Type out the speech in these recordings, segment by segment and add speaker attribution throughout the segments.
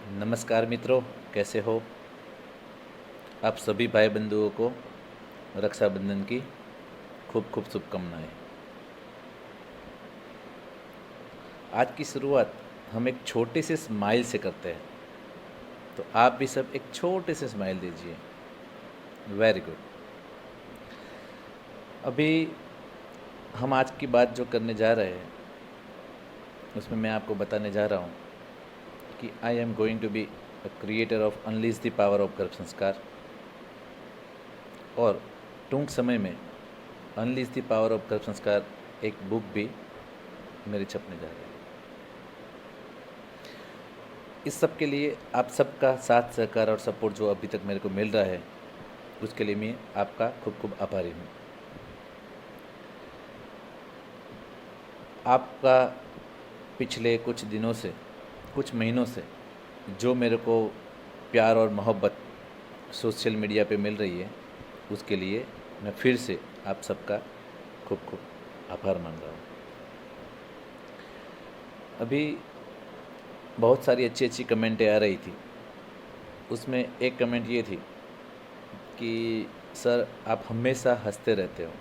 Speaker 1: नमस्कार मित्रों, कैसे हो आप सभी भाई बंधुओं को रक्षाबंधन की खूब खूब शुभकामनाएं। आज की शुरुआत हम एक छोटे से स्माइल से करते हैं, तो आप भी सब एक छोटे से स्माइल दीजिए। Very good. अभी हम आज की बात जो करने जा रहे हैं उसमें मैं आपको बताने जा रहा हूँ कि I am going to be a creator of unleash the power of गर्भ संस्कार, और टूंक समय में अनलीज द पावर ऑफ गर्भ संस्कार एक बुक भी मेरे छपने जा रही है। इस सब के लिए आप सबका साथ सहकार और सपोर्ट जो अभी तक मेरे को मिल रहा है, उसके लिए मैं आपका खूब खूब आभारी हूँ। आपका पिछले कुछ दिनों से, कुछ महीनों से जो मेरे को प्यार और मोहब्बत सोशल मीडिया पे मिल रही है, उसके लिए मैं फिर से आप सबका खूब खूब आभार मान रहा हूँ। अभी बहुत सारी अच्छी अच्छी कमेंटें आ रही थी। उसमें एक कमेंट ये थी कि सर आप हमेशा हंसते रहते हो,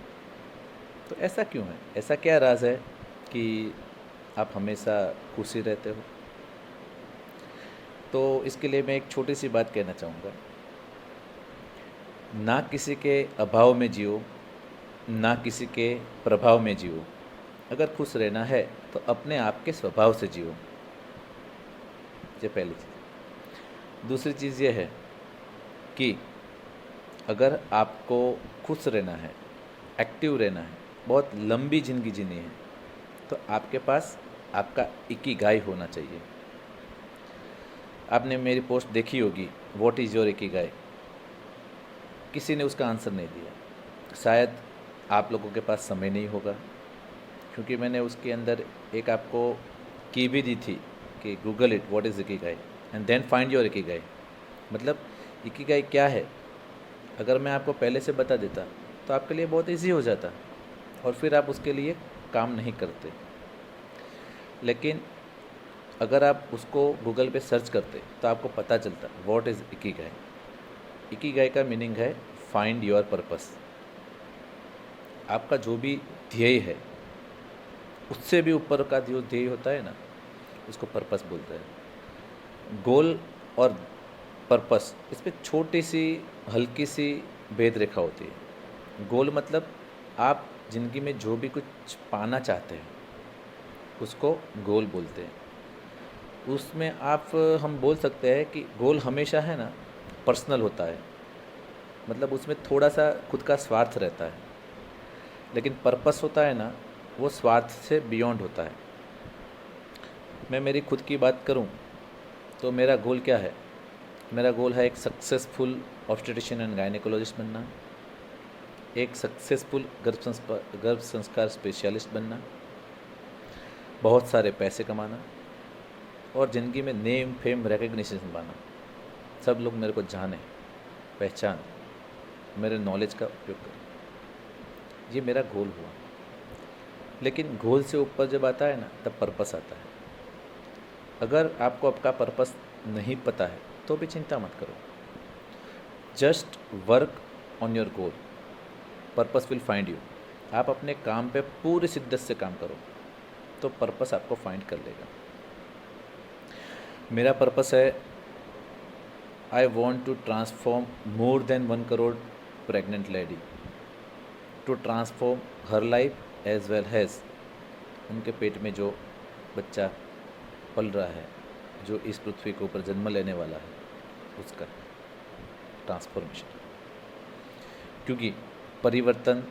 Speaker 1: तो ऐसा क्यों है? ऐसा क्या राज है कि आप हमेशा खुशी रहते हो? तो इसके लिए मैं एक छोटी सी बात कहना चाहूँगा। ना किसी के अभाव में जियो, ना किसी के प्रभाव में जियो। अगर खुश रहना है तो अपने आप के स्वभाव से जियो। ये पहली चीज़। दूसरी चीज़ ये है कि अगर आपको खुश रहना है, एक्टिव रहना है, बहुत लंबी ज़िंदगी जीनी है, तो आपके पास आपका इकिगाई होना चाहिए। आपने मेरी पोस्ट देखी होगी, व्हाट इज़ योर इकिगाई। किसी ने उसका आंसर नहीं दिया। शायद आप लोगों के पास समय नहीं होगा, क्योंकि मैंने उसके अंदर एक आपको की भी दी थी कि Google it what is ikigai and then find your ikigai. मतलब इकिगाई क्या है, अगर मैं आपको पहले से बता देता तो आपके लिए बहुत इजी हो जाता और फिर आप उसके लिए काम नहीं करते। लेकिन अगर आप उसको गूगल पे सर्च करते तो आपको पता चलता व्हाट इज़ इकिगाई। इकिगाई का मीनिंग है फाइंड योर पर्पस। आपका जो भी ध्येय है, उससे भी ऊपर का जो ध्येय होता है ना, उसको पर्पस बोलते हैं। गोल और पर्पस, इस पे छोटी सी हल्की सी भेद रेखा होती है। गोल मतलब आप ज़िंदगी में जो भी कुछ पाना चाहते हैं, उसको गोल बोलते हैं। उसमें आप हम बोल सकते हैं कि गोल हमेशा है ना पर्सनल होता है, मतलब उसमें थोड़ा सा खुद का स्वार्थ रहता है। लेकिन पर्पस होता है ना, वो स्वार्थ से बियॉन्ड होता है। मैं मेरी खुद की बात करूं तो मेरा गोल क्या है? मेरा गोल है एक सक्सेसफुल ऑब्स्टेट्रिशियन एंड गायनेकोलॉजिस्ट बनना, एक सक्सेसफुल गर्भ संस्कार स्पेशलिस्ट बनना, बहुत सारे पैसे कमाना, और ज़िंदगी में नेम फेम रिकग्निशन पाना। सब लोग मेरे को जाने, पहचान, मेरे नॉलेज का उपयोग करें। ये मेरा गोल हुआ। लेकिन गोल से ऊपर जब आता है ना, तब पर्पस आता है। अगर आपको आपका पर्पस नहीं पता है तो भी चिंता मत करो। Just work on your goal, purpose will find you. आप अपने काम पे पूरी शिद्दत से काम करो तो पर्पस आपको फाइंड कर लेगा। मेरा पर्पस है, I want to transform more than 1 crore pregnant lady, to transform her life as well has उनके पेट में जो बच्चा पल रहा है, जो इस पृथ्वी के ऊपर जन्म लेने वाला है, उसका ट्रांसफॉर्मेशन। क्योंकि परिवर्तन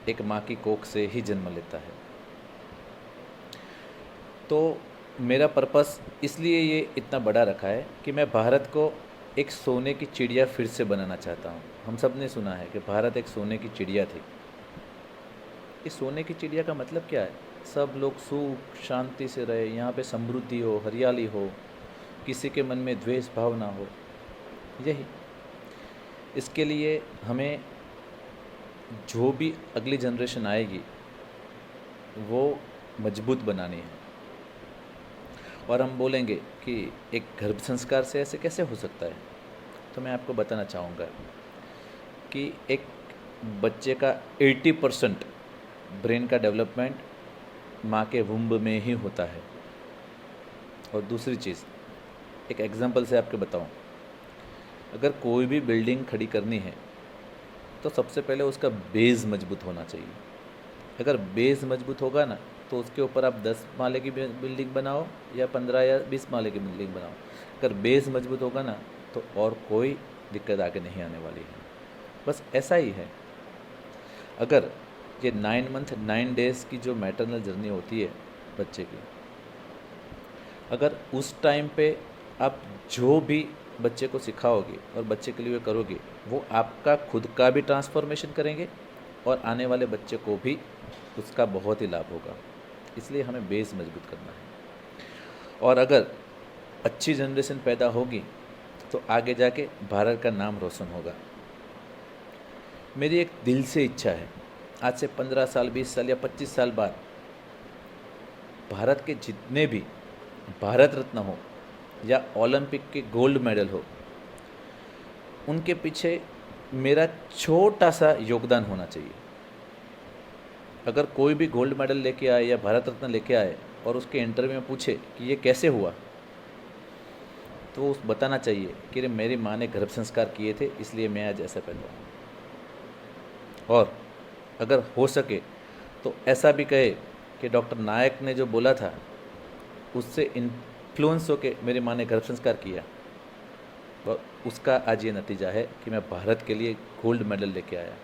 Speaker 1: एक माँ की कोख से ही जन्म लेता है। तो मेरा पर्पस इसलिए ये इतना बड़ा रखा है कि मैं भारत को एक सोने की चिड़िया फिर से बनाना चाहता हूँ। हम सब ने सुना है कि भारत एक सोने की चिड़िया थी। इस सोने की चिड़िया का मतलब क्या है? सब लोग सुख शांति से रहे, यहाँ पे समृद्धि हो, हरियाली हो, किसी के मन में द्वेष भाव ना हो। यही, इसके लिए हमें जो भी अगली जनरेशन आएगी वो मजबूत बनानी है। और हम बोलेंगे कि एक गर्भ संस्कार से ऐसे कैसे हो सकता है, तो मैं आपको बताना चाहूँगा कि एक बच्चे का 80% ब्रेन का डेवलपमेंट माँ के वुम्ब में ही होता है। और दूसरी चीज़, एक एग्जांपल से आपको बताऊँ, अगर कोई भी बिल्डिंग खड़ी करनी है तो सबसे पहले उसका बेस मजबूत होना चाहिए। अगर बेस मजबूत होगा ना, तो उसके ऊपर आप 10 माले की बिल्डिंग बनाओ या 15 या 20 माले की बिल्डिंग बनाओ, अगर बेस मजबूत होगा ना, तो और कोई दिक्कत आगे नहीं आने वाली है। बस ऐसा ही है। अगर ये 9 मंथ 9 डेज़ की जो मैटरनल जर्नी होती है बच्चे की, अगर उस टाइम पे आप जो भी बच्चे को सिखाओगे और बच्चे के लिए करोगे, वो आपका खुद का भी ट्रांसफॉर्मेशन करेंगे और आने वाले बच्चे को भी उसका बहुत ही लाभ होगा। इसलिए हमें बेस मजबूत करना है। और अगर अच्छी जनरेशन पैदा होगी तो आगे जाके भारत का नाम रोशन होगा। मेरी एक दिल से इच्छा है, आज से 15 साल 20 साल या 25 साल बाद भारत के जितने भी भारत रत्न हो या ओलंपिक के गोल्ड मेडल हो, उनके पीछे मेरा छोटा सा योगदान होना चाहिए। अगर कोई भी गोल्ड मेडल लेके आए या भारत रत्न लेके आए और उसके इंटरव्यू में पूछे कि ये कैसे हुआ, तो उस बताना चाहिए कि मेरी माँ ने गर्भ संस्कार किए थे, इसलिए मैं आज ऐसा पैदा हूँ। और अगर हो सके तो ऐसा भी कहे कि डॉक्टर नायक ने जो बोला था उससे इन्फ्लुएंस होके मेरी माँ ने गर्भ संस्कार किया, और उसका आज ये नतीजा है कि मैं भारत के लिए गोल्ड मेडल लेके आया।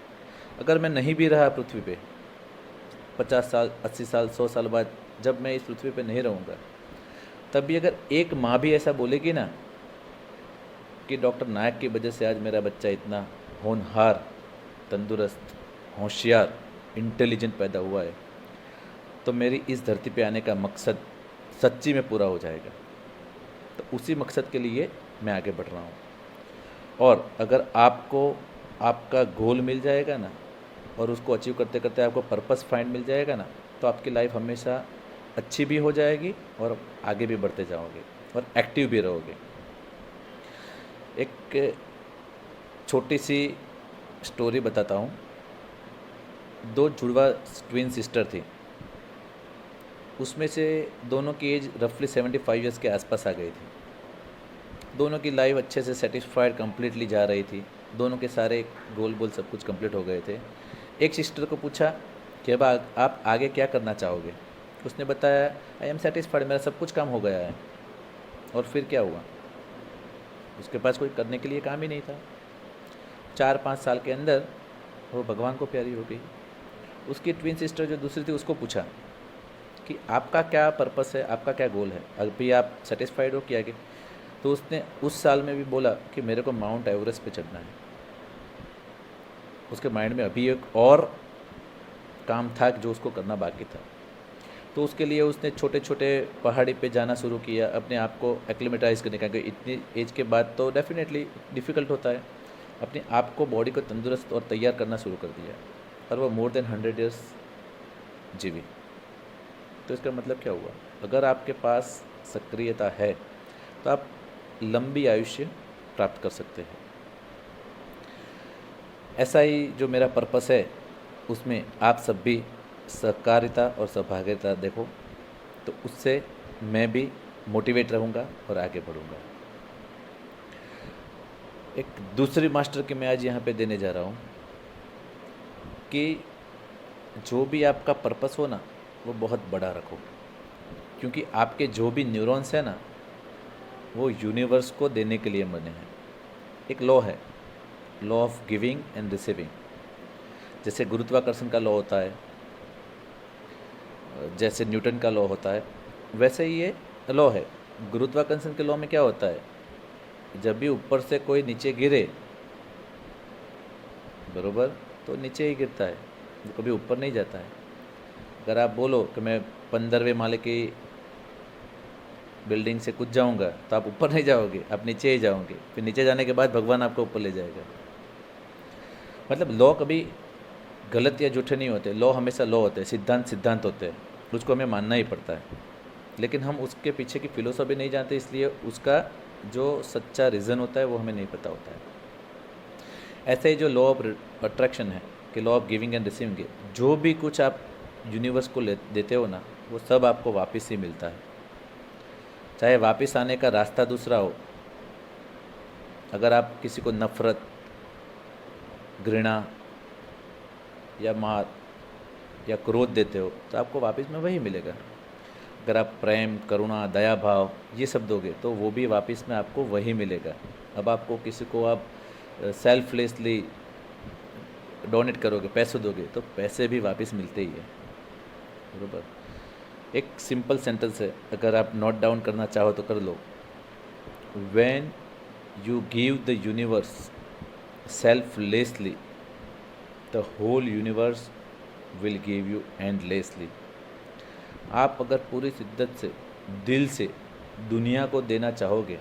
Speaker 1: अगर मैं नहीं भी रहा पृथ्वी पे, 50 साल 80 साल 100 साल बाद जब मैं इस पृथ्वी पे नहीं रहूँगा, तब भी अगर एक माँ भी ऐसा बोलेगी ना कि डॉक्टर नायक की वजह से आज मेरा बच्चा इतना होनहार, तंदुरुस्त, होशियार, इंटेलिजेंट पैदा हुआ है, तो मेरी इस धरती पे आने का मकसद सच्ची में पूरा हो जाएगा। तो उसी मकसद के लिए मैं आगे बढ़ रहा हूँ। और अगर आपको आपका गोल मिल जाएगा ना, और उसको अचीव करते करते आपको पर्पस फाइंड मिल जाएगा ना, तो आपकी लाइफ हमेशा अच्छी भी हो जाएगी और आगे भी बढ़ते जाओगे और एक्टिव भी रहोगे। एक छोटी सी स्टोरी बताता हूँ। 2 जुड़वा ट्विन सिस्टर थी, उसमें से दोनों की एज रफली 75 ईयर्स के आसपास आ गई थी। दोनों की लाइफ अच्छे से सेटिस्फाइड कंप्लीटली जा रही थी, दोनों के सारे गोल सब कुछ कंप्लीट हो गए थे। एक सिस्टर को पूछा कि अब आप आगे क्या करना चाहोगे। उसने बताया, आई एम सेटिस्फाइड, मेरा सब कुछ काम हो गया है। और फिर क्या हुआ, उसके पास कोई करने के लिए काम ही नहीं था। 4-5 साल के अंदर वो भगवान को प्यारी हो गई। उसकी ट्विन सिस्टर जो दूसरी थी, उसको पूछा कि आपका क्या पर्पस है, आपका क्या गोल है, अभी आप सेटिस्फाइड हो कि आगे। तो उसने उस साल में भी बोला कि मेरे को माउंट एवरेस्ट पे चढ़ना है। उसके माइंड में अभी एक और काम था जो उसको करना बाकी था। तो उसके लिए उसने छोटे छोटे पहाड़ी पे जाना शुरू किया, अपने आप को एक्लिमेटाइज करने का, क्योंकि इतनी एज के बाद तो डेफिनेटली डिफ़िकल्ट होता है। अपने आप को, बॉडी को तंदुरुस्त और तैयार करना शुरू कर दिया, और वो मोर देन 100 ईयर्स जीवी। तो इसका मतलब क्या हुआ, अगर आपके पास सक्रियता है तो आप लंबी आयुष्य प्राप्त कर सकते हैं। ऐसा ही जो मेरा पर्पस है, उसमें आप सब भी सहकारिता और सहभागिता देखो, तो उससे मैं भी मोटिवेट रहूँगा और आगे बढ़ूँगा। एक दूसरी मास्टर की मैं आज यहाँ पे देने जा रहा हूँ कि जो भी आपका पर्पस हो ना, वो बहुत बड़ा रखो, क्योंकि आपके जो भी न्यूरॉन्स हैं ना, वो यूनिवर्स को देने के लिए बने हैं। एक लॉ है, law of giving and receiving. जैसे गुरुत्वाकर्षण का लॉ होता है, जैसे न्यूटन का लॉ होता है, वैसे ही ये लॉ है। गुरुत्वाकर्षण के लॉ में क्या होता है, जब भी ऊपर से कोई नीचे गिरे, बरोबर, तो नीचे ही गिरता है, कभी ऊपर नहीं जाता है। अगर आप बोलो कि मैं 15वें माले की बिल्डिंग से कूद जाऊंगा, तो आप ऊपर नहीं जाओगे, आप नीचे ही जाओगे। फिर नीचे जाने के बाद भगवान आपको ऊपर ले जाएगा। मतलब लॉ कभी गलत या झूठे नहीं होते, लॉ हमेशा लॉ होते हैं, सिद्धांत सिद्धांत होते हैं, उसको हमें मानना ही पड़ता है। लेकिन हम उसके पीछे की फ़िलोसॉफी नहीं जानते, इसलिए उसका जो सच्चा रीज़न होता है वो हमें नहीं पता होता है। ऐसे ही जो लॉ ऑफ अट्रैक्शन है कि law of giving and receiving, जो भी कुछ आप यूनिवर्स को देते हो ना, वो सब आपको वापस ही मिलता है। चाहे वापस आने का रास्ता दूसरा हो, अगर आप किसी को नफ़रत, घृणा या मार या क्रोध देते हो तो आपको वापस में वही मिलेगा। अगर आप प्रेम, करुणा, दया भाव ये सब दोगे तो वो भी वापस में आपको वही मिलेगा। अब आपको किसी को आप सेल्फलेसली डोनेट करोगे, पैसे दोगे, तो पैसे भी वापस मिलते ही है, बरोबर। एक सिंपल सेंटेंस है, अगर आप नोट डाउन करना चाहो तो कर लो। When you give the universe selflessly, the whole universe will give you endlessly. आप अगर पूरी शिद्दत से, दिल से दुनिया को देना चाहोगे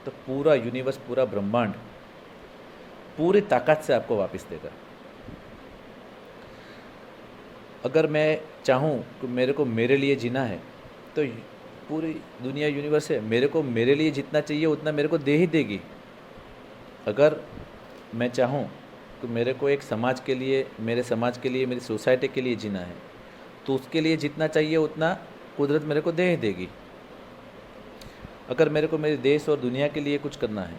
Speaker 1: तो पूरा यूनिवर्स, पूरा ब्रह्मांड पूरी ताकत से आपको वापस देगा। अगर मैं चाहूँ कि मेरे को मेरे लिए जीना है तो पूरी दुनिया यूनिवर्स है, मेरे को मेरे लिए जितना चाहिए उतना मेरे को दे ही देगी। अगर मैं चाहूँ कि मेरे को एक समाज के लिए, मेरे समाज के लिए, मेरी सोसाइटी के लिए जीना है तो उसके लिए जितना चाहिए उतना कुदरत मेरे को दे ही देगी। अगर मेरे को मेरे देश और दुनिया के लिए कुछ करना है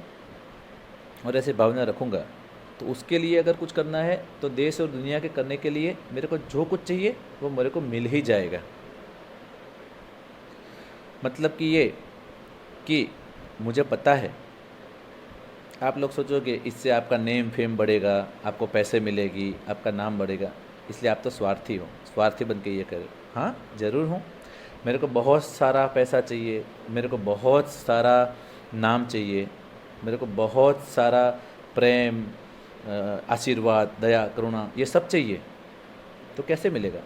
Speaker 1: और ऐसे भावना रखूँगा तो उसके लिए अगर कुछ करना है तो देश और दुनिया के करने के लिए मेरे को जो कुछ चाहिए वो मेरे को मिल ही जाएगा। मतलब कि ये कि मुझे पता है, आप लोग सोचोगे इससे आपका नेम फेम बढ़ेगा, आपको पैसे मिलेगी, आपका नाम बढ़ेगा, इसलिए आप तो स्वार्थी हो, स्वार्थी बन के ये करें। हाँ ज़रूर हूँ, मेरे को बहुत सारा पैसा चाहिए, मेरे को बहुत सारा नाम चाहिए, मेरे को बहुत सारा प्रेम, आशीर्वाद, दया, करुणा, ये सब चाहिए, तो कैसे मिलेगा?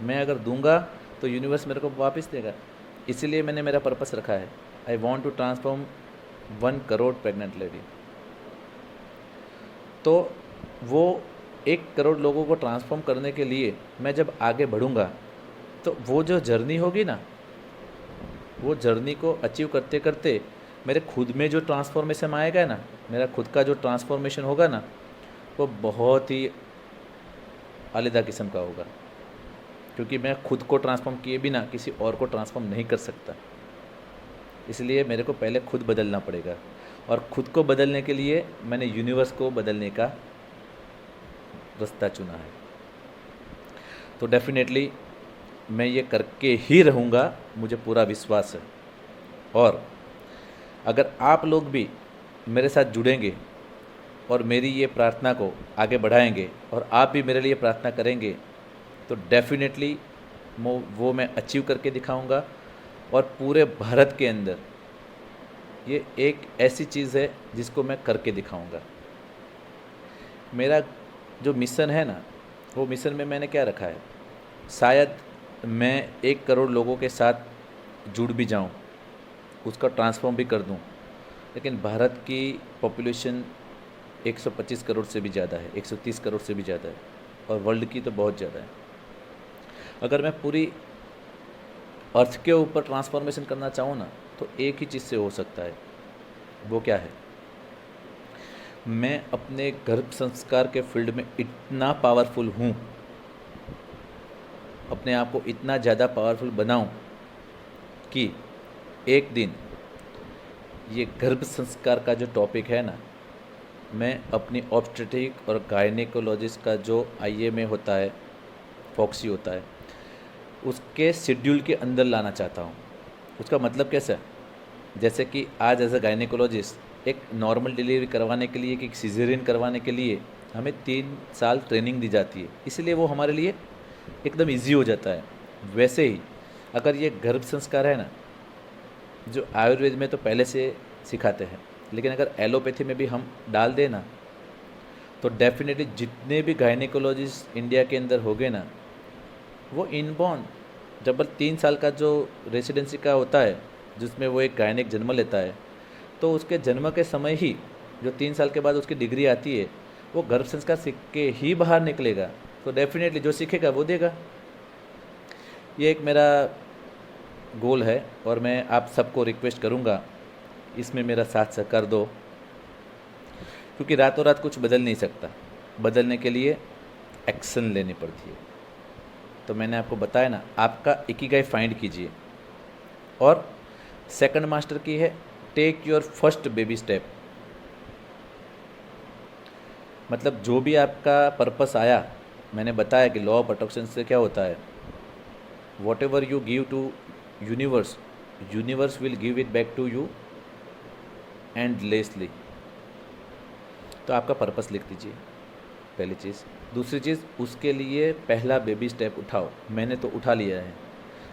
Speaker 1: मैं अगर दूंगा तो यूनिवर्स मेरे को वापस देगा। इसीलिए मैंने मेरा पर्पस रखा है, I want to transform 1 crore pregnant lady. तो वो 1 करोड़ लोगों को ट्रांसफॉर्म करने के लिए मैं जब आगे बढ़ूंगा तो वो जो जर्नी होगी ना, वो जर्नी को अचीव करते करते मेरे खुद में जो ट्रांसफॉर्मेशन आएगा ना, मेरा खुद का जो ट्रांसफॉर्मेशन होगा ना, वो बहुत ही अलग किस्म का होगा, क्योंकि मैं खुद को ट्रांसफॉर्म किए बिना किसी और को ट्रांसफॉर्म नहीं कर सकता। इसलिए मेरे को पहले खुद बदलना पड़ेगा, और खुद को बदलने के लिए मैंने यूनिवर्स को बदलने का रास्ता चुना है। तो डेफिनेटली मैं ये करके ही रहूँगा, मुझे पूरा विश्वास है। और अगर आप लोग भी मेरे साथ जुड़ेंगे और मेरी ये प्रार्थना को आगे बढ़ाएंगे और आप भी मेरे लिए प्रार्थना करेंगे तो डेफिनेटली वो मैं अचीव करके दिखाऊंगा। और पूरे भारत के अंदर ये एक ऐसी चीज़ है जिसको मैं करके दिखाऊंगा। मेरा जो मिशन है ना, वो मिशन में मैंने क्या रखा है, शायद मैं 1 करोड़ लोगों के साथ जुड़ भी जाऊं, उसका ट्रांसफॉर्म भी कर दूं, लेकिन भारत की पॉपुलेशन 125 करोड़ से भी ज़्यादा है, 130 करोड़ से भी ज़्यादा है, और वर्ल्ड की तो बहुत ज़्यादा है। अगर मैं पूरी अर्थ के ऊपर ट्रांसफॉर्मेशन करना चाहूँ ना, तो एक ही चीज़ से हो सकता है। वो क्या है, मैं अपने गर्भ संस्कार के फील्ड में इतना पावरफुल हूँ, अपने आप को इतना ज़्यादा पावरफुल बनाऊँ कि एक दिन ये गर्भ संस्कार का जो टॉपिक है ना, मैं अपनी ऑब्स्टेट्रिक और गायनेकोलॉजिस्ट का जो आईए में होता है, फॉक्सी होता है, उसके शेड्यूल के अंदर लाना चाहता हूँ। उसका मतलब कैसा है, जैसे कि आज एज अ गायनेकोलॉजिस्ट एक नॉर्मल डिलीवरी करवाने के लिए, कि एक सीजरियन करवाने के लिए हमें 3 साल ट्रेनिंग दी जाती है, इसलिए वो हमारे लिए एकदम इजी हो जाता है। वैसे ही अगर ये गर्भ संस्कार है ना, जो आयुर्वेद में तो पहले से सिखाते हैं, लेकिन अगर एलोपैथी में भी हम डाल दें ना, तो डेफिनेटली जितने भी गायनेकोलॉजिस्ट इंडिया के अंदर हो गए ना, वो इनबॉर्न जब 3 साल का जो रेसिडेंसी का होता है, जिसमें वो एक गायनिक जन्म लेता है, तो उसके जन्म के समय ही जो 3 साल के बाद उसकी डिग्री आती है, वो गर्भ संस्कार सीख के ही बाहर निकलेगा। तो डेफिनेटली जो सीखेगा वो देगा। ये एक मेरा गोल है और मैं आप सबको रिक्वेस्ट करूँगा इसमें मेरा साथ सहकार दो, क्योंकि रातों रात कुछ बदल नहीं सकता, बदलने के लिए एक्शन लेनी पड़ती है। तो मैंने आपको बताया ना, आपका इकिगाई फाइंड कीजिए। और सेकंड मास्टर की है take your first baby step. मतलब जो भी आपका पर्पस आया, मैंने बताया कि लॉ ऑफ अट्रैक्शन से क्या होता है, whatever you give to universe, universe will give it back to you endlessly. तो आपका पर्पस लिख दीजिए, पहली चीज़। दूसरी चीज़, उसके लिए पहला बेबी स्टेप उठाओ। मैंने तो उठा लिया है,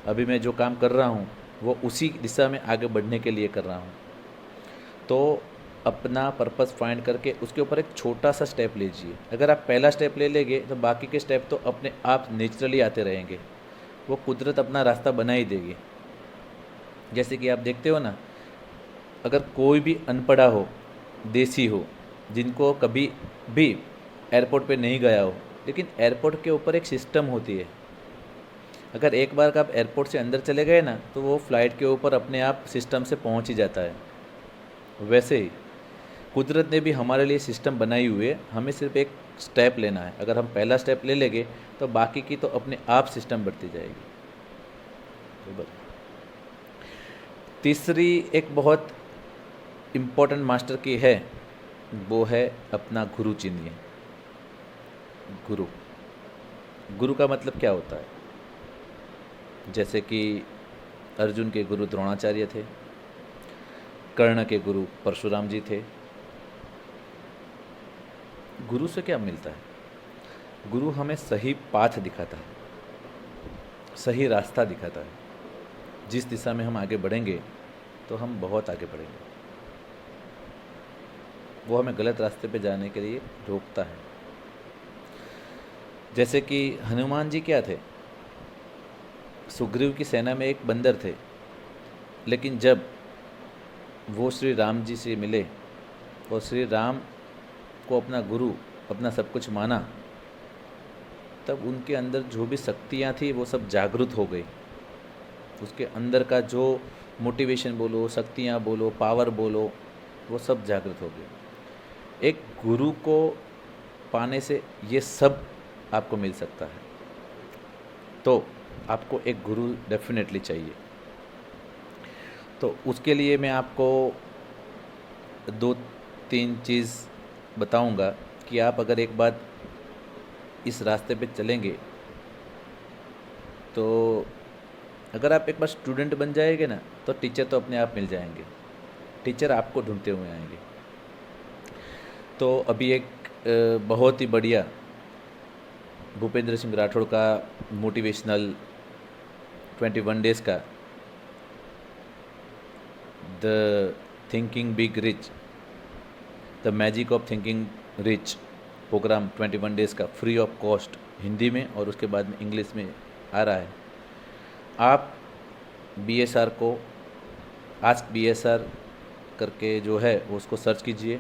Speaker 1: अभी मैं जो काम कर रहा हूँ वो उसी दिशा में आगे बढ़ने के लिए कर रहा हूँ। तो अपना पर्पस फाइंड करके उसके ऊपर एक छोटा सा स्टेप लीजिए। अगर आप पहला स्टेप ले लेंगे तो बाकी के स्टेप तो अपने आप नेचुरली आते रहेंगे, वो कुदरत अपना रास्ता बना ही देगी। जैसे कि आप देखते हो ना, अगर कोई भी अनपढ़ा हो, देसी हो, जिनको कभी भी एयरपोर्ट पे नहीं गया हो, लेकिन एयरपोर्ट के ऊपर एक सिस्टम होती है। अगर एक बार का आप एयरपोर्ट से अंदर चले गए ना, तो वो फ्लाइट के ऊपर अपने आप सिस्टम से पहुंच ही जाता है। वैसे ही कुदरत ने भी हमारे लिए सिस्टम बनाई हुई है, हमें सिर्फ एक स्टेप लेना है। अगर हम पहला स्टेप ले लेंगे तो बाकी की तो अपने आप सिस्टम बढ़ती जाएगी। तो तीसरी एक बहुत इम्पोर्टेंट मास्टर की है, वो है अपना गुरु चुनिए। गुरु, गुरु का मतलब क्या होता है? जैसे कि अर्जुन के गुरु द्रोणाचार्य थे, कर्ण के गुरु परशुराम जी थे। गुरु से क्या मिलता है? गुरु हमें सही पाथ दिखाता है, सही रास्ता दिखाता है। जिस दिशा में हम आगे बढ़ेंगे तो हम बहुत आगे बढ़ेंगे। वो हमें गलत रास्ते पे जाने के लिए रोकता है। जैसे कि हनुमान जी क्या थे? सुग्रीव की सेना में एक बंदर थे, लेकिन जब वो श्री राम जी से मिले और श्री राम को अपना गुरु, अपना सब कुछ माना, तब उनके अंदर जो भी शक्तियाँ थी वो सब जागृत हो गई। उसके अंदर का जो मोटिवेशन बोलो, शक्तियाँ बोलो, पावर बोलो, वो सब जागृत हो गए। एक गुरु को पाने से ये सब आपको मिल सकता है। तो आपको एक गुरु डेफिनेटली चाहिए। तो उसके लिए मैं आपको 2-3 चीज़ बताऊंगा कि आप अगर एक बात इस रास्ते पे चलेंगे, तो अगर आप एक बार स्टूडेंट बन जाएंगे ना, तो टीचर तो अपने आप मिल जाएंगे। टीचर आपको ढूंढते हुए आएंगे। तो अभी एक बहुत ही बढ़िया भूपेंद्र सिंह राठौड़ का मोटिवेशनल 21 डेज़ का the thinking big rich, the magic of thinking rich program 21 days का फ्री ऑफ कॉस्ट हिंदी में और उसके बाद में इंग्लिश में आ रहा है। आप BSR को आस्क BSR करके जो है वो उसको सर्च कीजिए।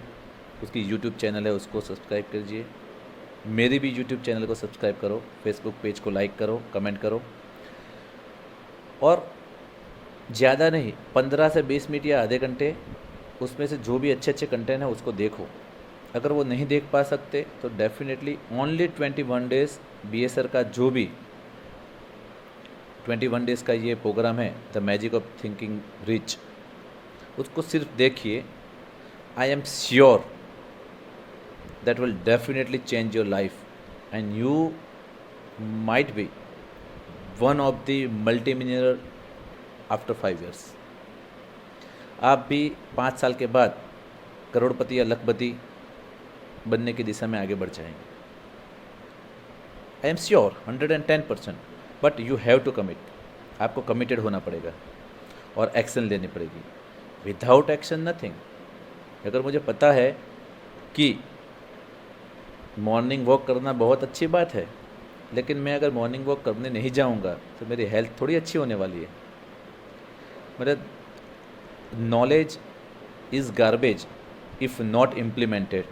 Speaker 1: उसकी YouTube चैनल है, उसको सब्सक्राइब कीजिए। मेरी भी YouTube चैनल को सब्सक्राइब करो, फेसबुक पेज को लाइक करो, कमेंट करो। और ज़्यादा नहीं, 15 से 20 मिनट या आधे घंटे उसमें से जो भी अच्छे अच्छे कंटेंट है उसको देखो। अगर वो नहीं देख पा सकते तो डेफिनेटली ओनली 21 डेज़ BSR का जो भी 21 डेज़ का ये प्रोग्राम है, the magic of thinking rich, उसको सिर्फ देखिए। आई am sure that will definitely change your life and you might be one of the multimillionaire after 5 years। आप भी 5 साल के बाद करोड़पति या लखपति बनने की दिशा में आगे बढ़ जाएंगे। I am sure 110%, but you have to commit. आपको कमिटेड होना पड़ेगा और एक्शन लेनी पड़ेगी। Without action nothing. अगर मुझे पता है कि मॉर्निंग वॉक करना बहुत अच्छी बात है, लेकिन मैं अगर मॉर्निंग वॉक करने नहीं जाऊंगा तो मेरी हेल्थ थोड़ी अच्छी होने वाली है। मतलब knowledge is garbage if not implemented.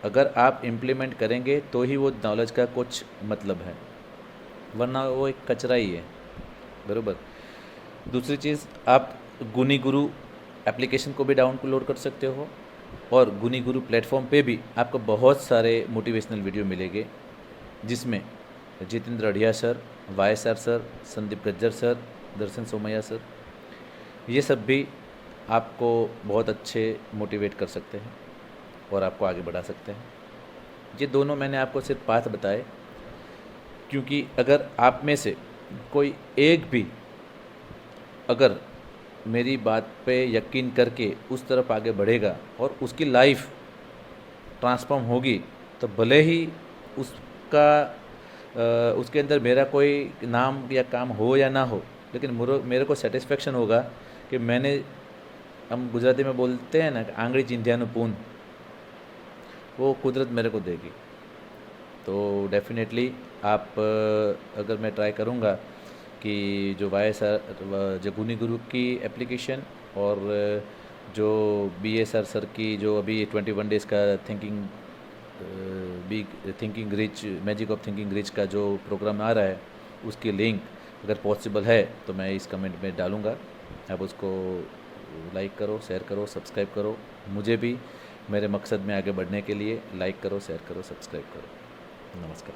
Speaker 1: अगर आप इम्प्लीमेंट करेंगे तो ही वो नॉलेज का कुछ मतलब है, वरना वो एक कचरा ही है। बरोबर। दूसरी चीज़, आप गुनी गुरु एप्लीकेशन को भी डाउनलोड कर सकते हो, और गुनी गुरु प्लेटफॉर्म पे भी आपको बहुत सारे मोटिवेशनल वीडियो मिलेंगे, जिसमें Jitendra Adhiya sir, YSR sir, Sandeep Gajjar sir, Darshan Somaiya sir, ये सब भी आपको बहुत अच्छे मोटिवेट कर सकते हैं और आपको आगे बढ़ा सकते हैं। ये दोनों मैंने आपको सिर्फ पाथ बताए, क्योंकि अगर आप में से कोई एक भी अगर मेरी बात पे यकीन करके उस तरफ आगे बढ़ेगा और उसकी लाइफ ट्रांसफॉर्म होगी, तो भले ही उसका उसके अंदर मेरा कोई नाम या काम हो या ना हो, लेकिन मेरे को सेटिस्फेक्शन होगा कि मैंने, हम गुजराती में बोलते हैं ना, आंगड़ी चिंध्यानु पून, वो कुदरत मेरे को देगी। तो डेफिनेटली आप अगर मैं ट्राई करूँगा कि जो वाईएसआर जो गुनी गुरु की एप्लीकेशन और जो बीएसआर सर की जो अभी 21 डेज़ का thinking rich, magic of thinking rich का जो प्रोग्राम आ रहा है, उसकी लिंक अगर पॉसिबल है तो मैं इस कमेंट में डालूँगा। आप उसको लाइक करो, शेयर करो, सब्सक्राइब करो। मुझे भी मेरे मकसद में आगे बढ़ने के लिए लाइक करो, शेयर करो, सब्सक्राइब करो। नमस्कार।